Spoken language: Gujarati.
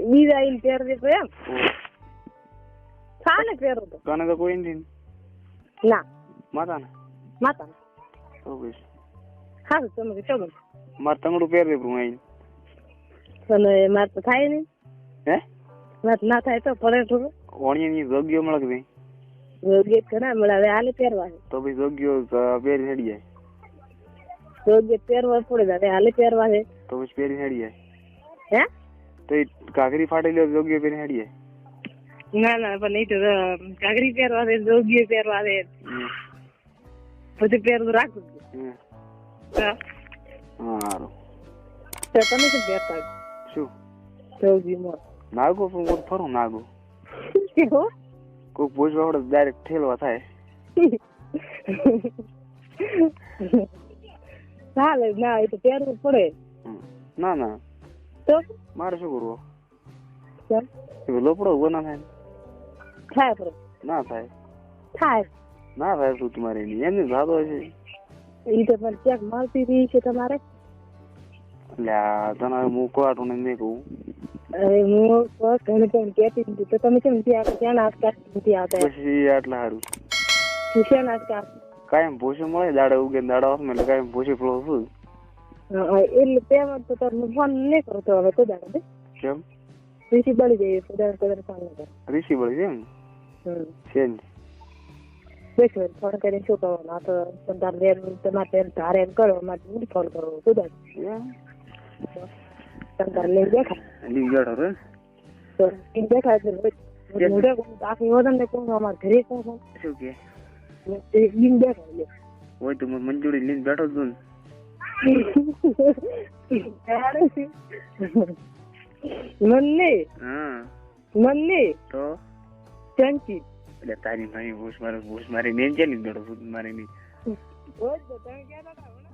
બીજા ઈને પહેરવી તો એમ થાને પહેરો તો કાને તો કોઈ નથી ના માતાને તો બસ હા તમે ચલો માર તંગડું પહેરવી હું આઈને અને માર તો થાય નહીં હે માર ના થાય તો પડે થોડું ઓણિયાની જોગ્યો મળે કે નહીં યોગ્ય ઘણા મળે હવે હાલે પહેરવા તો પછી જોગ્યો પહેરી હેડી જાય યોગ્ય પહેરવા પડે હવે હાલે પહેરવા છે તો પછી પહેરી હેડી જાય હે તો એ કાકરી ફાટેલી જોગ્યો પહેરી હેડી જાય ના ના પણ નહીં તો કાગરી પહેરવા છે યોગ્ય પહેરવા છે પછી પહેરવું રાખું હા સારું તો તમે શું પહેરતા શું યોગીમાં નાગો પણ કોઈ ફરું નાગો કેવો કોઈક ભોજવા વડે ડાયરેક્ટ ઠેલવા થાય ચાલે ના એ તો પહેરવું પડે ના ના તો મારે શું કરવું ચાલ લોપડો ઉભો ના થાય થાય પડે ના થાય થાય ના થાય શું તમારે એમની જાતો છે એ તો પણ ક્યાંક મળતી રહી છે તમારે એટલે તને હું કોવાટું ને નહીં કહું અરે હું ઘણી પણ કહેતી નથી તો તમે કેમ ત્યાં આસપાસ નથી આવતા પછી આટલા સારું શિક્ષણ આસપાસ કાયમ ભૂસી મળે દાડા ઉગે દાડા હોય એટલે કાયમ ભૂસી ફ્લો છું એટલે તેમાં તો તમે ફોન નહીં કરો તો હવે તો દાડે કેમ ઋષિ બળી જાય કદાચ ફોન નહીં કરો ઋષિ બળી છે એમ છે ને બેસો ફોન કરીને શું કરવાનું આ તો તમારે ધારે એમ કરો માટે હું ફોન કરો કદાચ તમારે લઈને દેખાય લીક બેઠો રે તો દેખાય એટલે આખી વજન ને કોણ અમારે ઘરે કોણ શું કે લીન દેખાય હોય તો મંજૂરી લઈને બેઠો છું મને હા મને તો ચંચી એટલે તારી મારી ભૂસ મારી મેન છે ને બેઠો છું મારી ની તમે ક્યાં હતા